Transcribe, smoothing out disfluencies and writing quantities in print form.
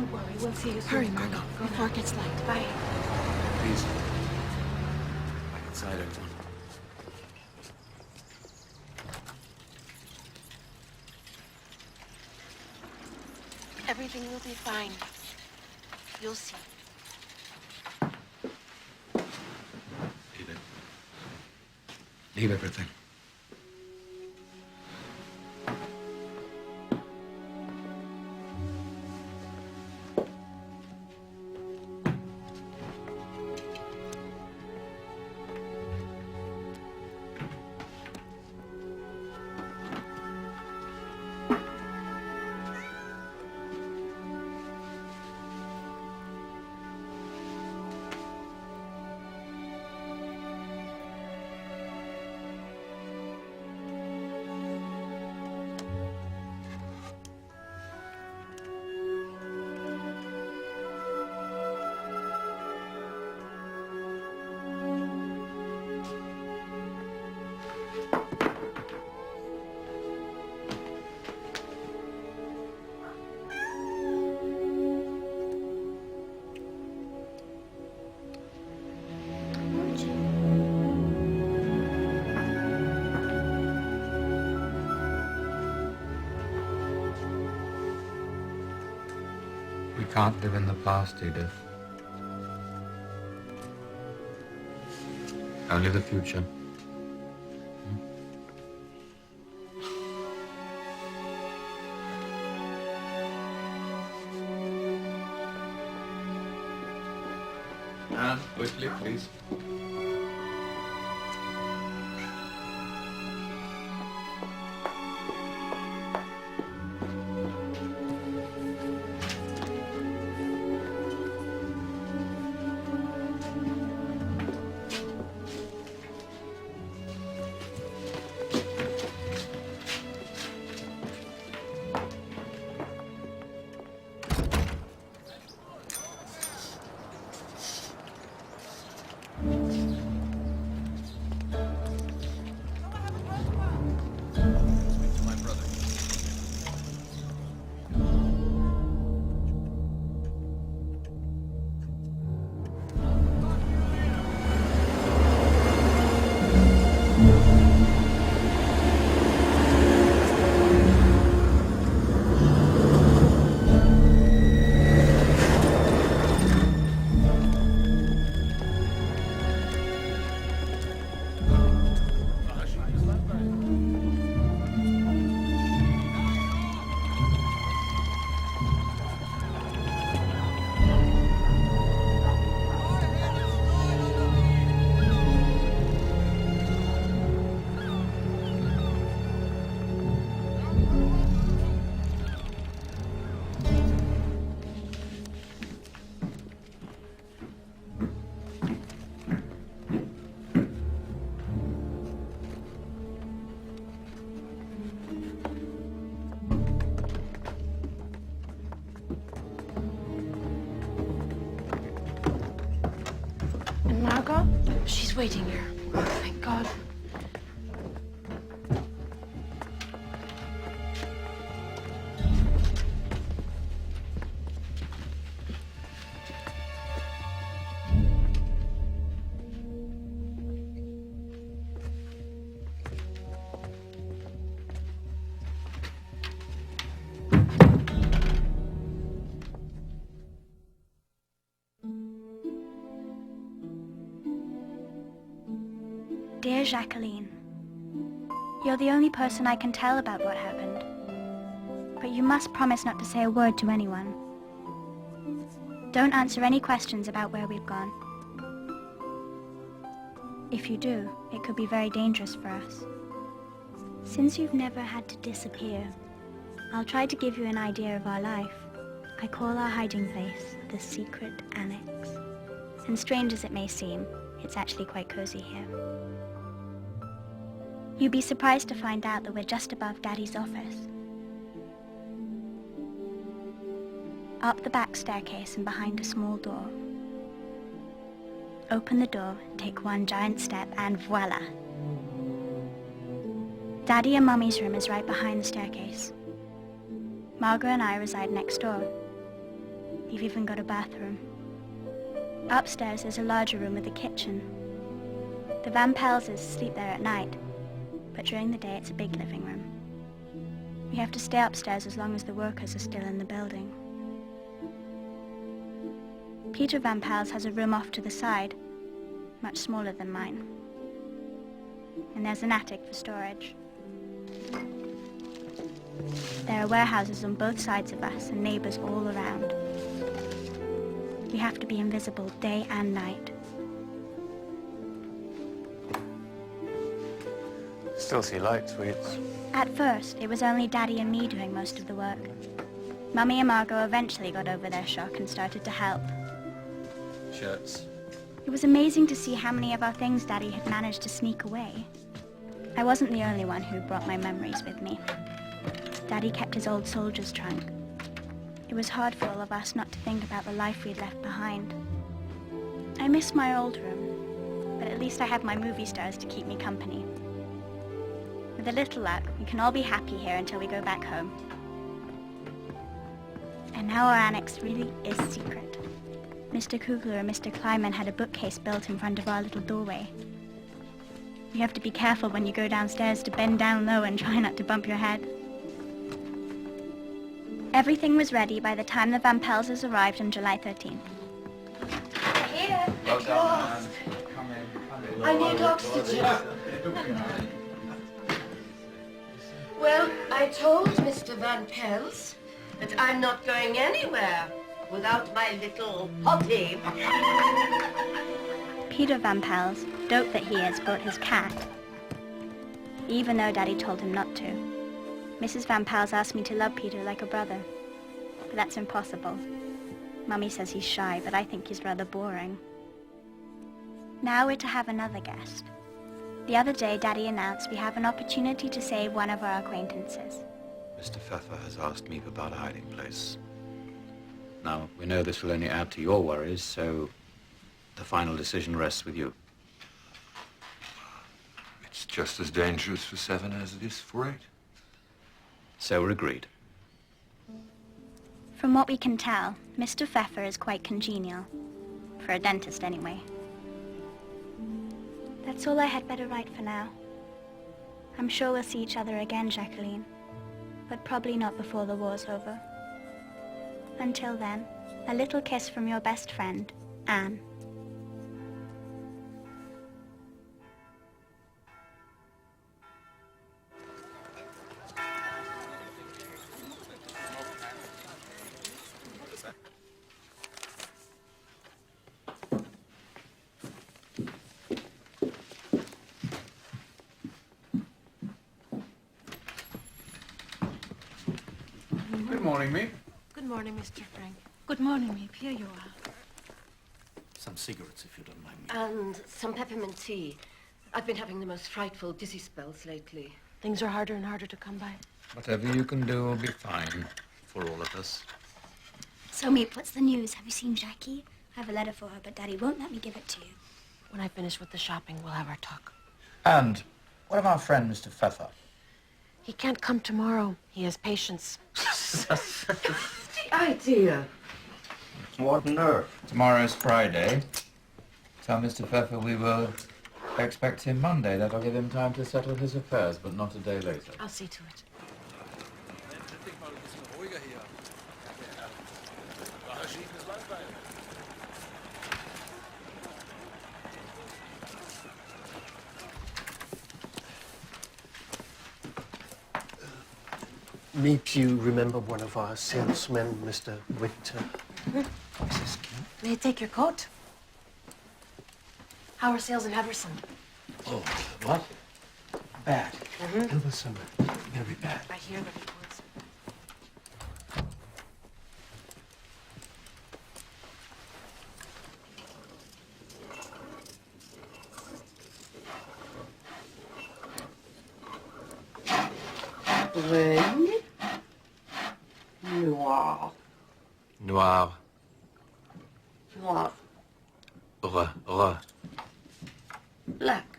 Don't worry, we'll see you soon. Hurry, Margot, Go before it gets light. Bye. Please. Back inside, everyone. Everything will be fine. You'll see. Leave it. Leave everything. We can't live in the past, Edith. Only the future. Anne, quickly, please. Margot? She's waiting here. Oh, thank God. Dear Jacqueline, you're the only person I can tell about what happened. But you must promise not to say a word to anyone. Don't answer any questions about where we've gone. If you do, it could be very dangerous for us. Since you've never had to disappear, I'll try to give you an idea of our life. I call our hiding place the Secret Annex. And strange as it may seem, it's actually quite cozy here. You'd be surprised to find out that we're just above Daddy's office. Up the back staircase and behind a small door. Open the door, take one giant step, and voila! Daddy and Mummy's room is right behind the staircase. Margot and I reside next door. You've even got a bathroom. Upstairs there's a larger room with a kitchen. The Van Pelses sleep there at night, but during the day it's a big living room. You have to stay upstairs as long as the workers are still in the building. Peter Van Pels has a room off to the side, much smaller than mine. And there's an attic for storage. There are warehouses on both sides of us and neighbors all around. We have to be invisible day and night. Still see lights, sweets. At first, it was only Daddy and me doing most of the work. Mummy and Margot eventually got over their shock and started to help. Shirts. It was amazing to see how many of our things Daddy had managed to sneak away. I wasn't the only one who brought my memories with me. Daddy kept his old soldier's trunk. It was hard for all of us not to think about the life we'd left behind. I miss my old room, but at least I have my movie stars to keep me company. With a little luck, we can all be happy here until we go back home. And now our annex really is secret. Mr. Kugler and Mr. Kleiman had a bookcase built in front of our little doorway. You have to be careful when you go downstairs to bend down low and try not to bump your head. Everything was ready by the time the Van Pelses arrived on July 13th. Here. Well done, man. Come in. I need oxygen. Well, I told Mr. Van Pels that I'm not going anywhere without my little Poppy. Peter Van Pels, dope that he is, brought his cat. Even though Daddy told him not to. Mrs. Van Pels asked me to love Peter like a brother. But that's impossible. Mummy says he's shy, but I think he's rather boring. Now we're to have another guest. The other day, Daddy announced we have an opportunity to save one of our acquaintances. Mr. Pfeffer has asked me about a hiding place. Now, we know this will only add to your worries, so the final decision rests with you. It's just as dangerous for 7 as it is for 8. So we're agreed. From what we can tell, Mr. Pfeffer is quite congenial. For a dentist, anyway. That's all I had better write for now. I'm sure we'll see each other again, Jacqueline. But probably not before the war's over. Until then, a little kiss from your best friend, Anne. Good morning, me. Good morning, Mr. Frank. Good morning, Meep. Here you are. Some cigarettes, if you don't mind me. And some peppermint tea. I've been having the most frightful dizzy spells lately. Things are harder and harder to come by. Whatever you can do will be fine for all of us. So, Meep, what's the news? Have you seen Jackie? I have a letter for her, but Daddy won't let me give it to you. When I finish with the shopping, we'll have our talk. And what of our friend, Mr. Pfeffer? He can't come tomorrow. He has patience. The idea. What nerve. Tomorrow's Friday. Tell Mr. Pfeffer we will expect him Monday. That'll give him time to settle his affairs, but not a day later. I'll see to it. Meep, you remember one of our salesmen, Mr. Winter? Mrs. King? May I take your coat? How are sales in Everson? Oh, what? Bad. Everson. Very bad. I hear the reports. Ring. Noir. Noir. Noir. Black.